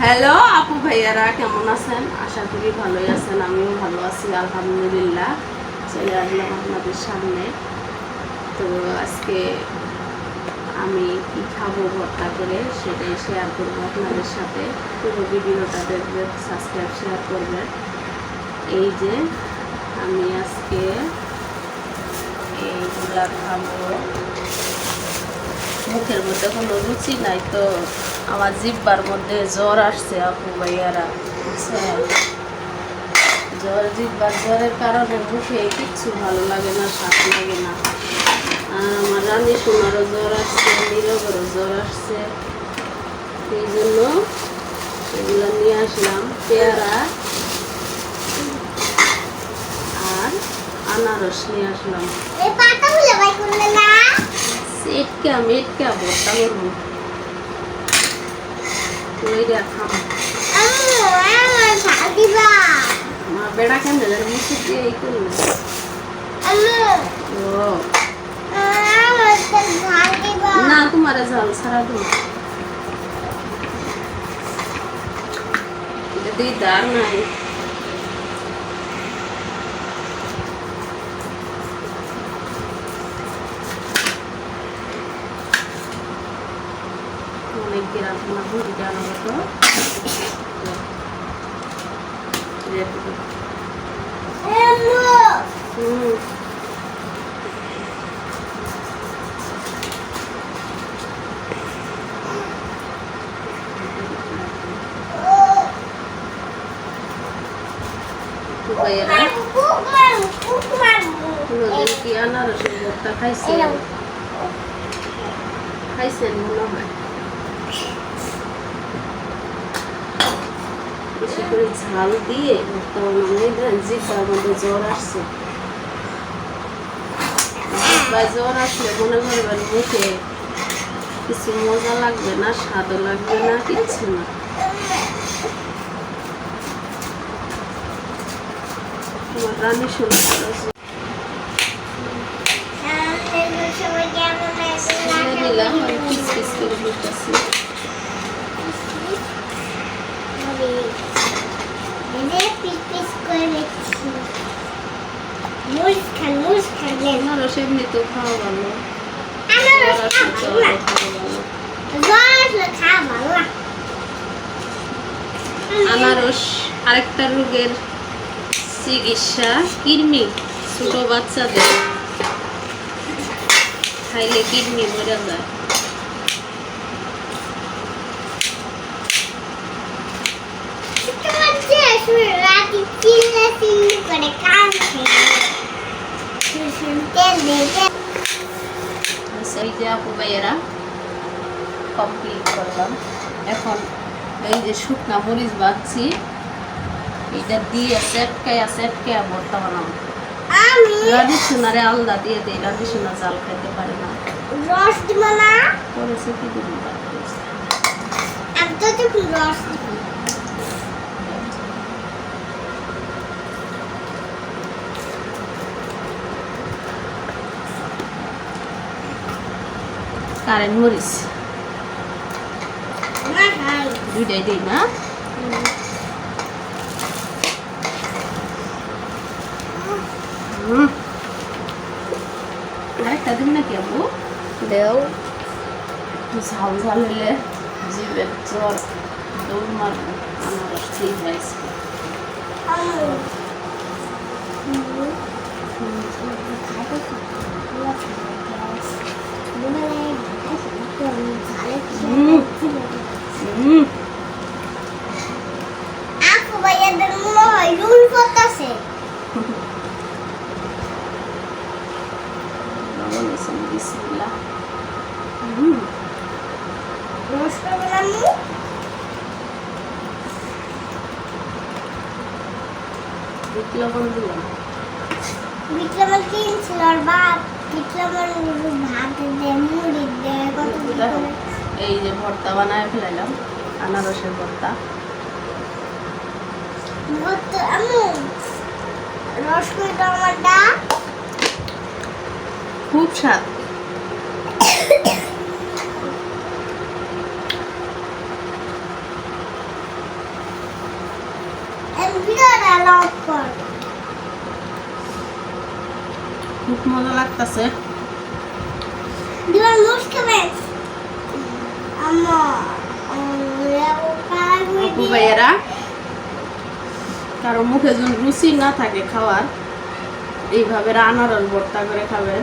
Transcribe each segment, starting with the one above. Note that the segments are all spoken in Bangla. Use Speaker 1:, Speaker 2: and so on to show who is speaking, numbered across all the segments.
Speaker 1: হ্যালো আপু ভাইয়ারা, কেমন আছেন? আশা করি ভালোই আছেন। আমিও ভালো আছি আলহামদুলিল্লাহ। চলে আসলাম আপনাদের সামনে। তো আজকে আমি কি খাবো ভর্তা করে সেটাই শেয়ার করবো আপনাদের সাথে। পুরো ভিডিওটা দেখবেন, সাবস্ক্রাইব শেয়ার করবেন। এই যে আমি আজকে এইগুলা খাবো। মুখের মধ্যে কোনো রুচি নাই, তো আমার জিহ্বার মধ্যে জ্বর আসছে আপু ভাইয়ারা, বুঝছেন? জ্বরের কারণে মুখে কিচ্ছু ভালো লাগে না, স্বাদ লাগে না। আমার রানী সোনারও জ্বর আসছে, নীরবেরও জ্বর আসছে। এই জন্য এগুলো নিয়ে আসলাম, পেয়ারা আর আনারস নিয়ে আসলাম। মেটকা ভর্তা করবো, বেড়া কেন মুসুর দিয়ে এই করলো। না, তোমার ঝাল ছাড়া দো দিদার নাই। অনেক গ্রাম না ভুড়ি জানো তো। কি আনারসের ভর্তা খাইছেন? মনে হয় বেশি করে ঝাল দিয়ে ভর্তা বানানো। জিহ্বার মধ্যে জ্বর আসছে, জ্বর আসলে মনে করবেন মুখে কিছু মজা লাগবে না, স্বাদও লাগবে না, কিচ্ছু না। তোমার রানী শোনা দিলাম, আমি পিস পিস করে দিতেছি। আনারস এমনি তো খাওয়া ভালো, আনারস আরেকটা রোগের চিকিৎসা, কৃমি। ছোট বাচ্চাদের খাইলে কিডনি মরে যায়। এই যে আপু ভাইয়েরা কমপ্লিট করলাম। এখন এই যে শুকনা মরিচ বাচ্ছি, এটা দিয়ে সেটকায়া ভর্তা বানাবো। রানী সোনারে আলাদা দিয়ে দেয়, রানী সোনা জাল খাইতে পারে না। রস দিব না করেছে কি দিব রস কারেন্ট মরিচ দুইটাই দিই না। আরেকটা দিন নাকি আপু দেও, ঝাল ঝাল হলে জিভের জ্বর দৌড় মারবো। আনারস ঠিক হয়েছে। বিসমিল্লাহ। লবণ দিলাম, বিটলবণ কিনছিল আর ভাত, বিটলবণ ভাত দিয়ে মুড়ি দিয়ে কত। এই যে ভর্তা বানায় ফেলাইলাম, আনারসের ভর্তা। রস করে টমাটা খুব স্বাদ। খুব মজা লাগতেছে। আপু ভাইয়েরা, কারো মুখে যদি রুচি না থাকে খাওয়ার, এইভাবে আনারস ভর্তা করে খাবেন,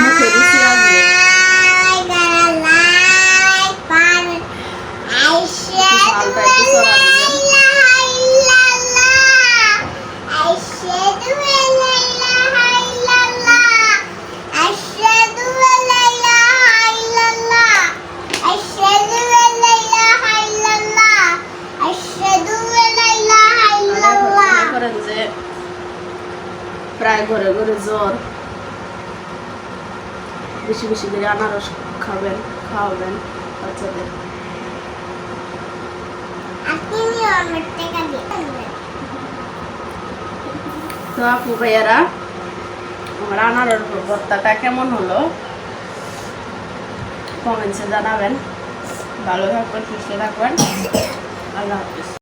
Speaker 1: মুখে রুচি আসবে। ঝালটা একটু চড়া দিবেন। করেন যে প্রায় ঘরে ঘরে জ্বর, বেশি বেশি করে আনারস খাবেন, খাওয়াবেন বাচ্চাদের। তো আপু ভাইয়ারা, আমার আনারস ভর্তাটা কেমন হলো কমেন্টসে জানাবেন। ভালো থাকবেন, সুস্থ থাকবেন। আল্লাহ হাফিজ।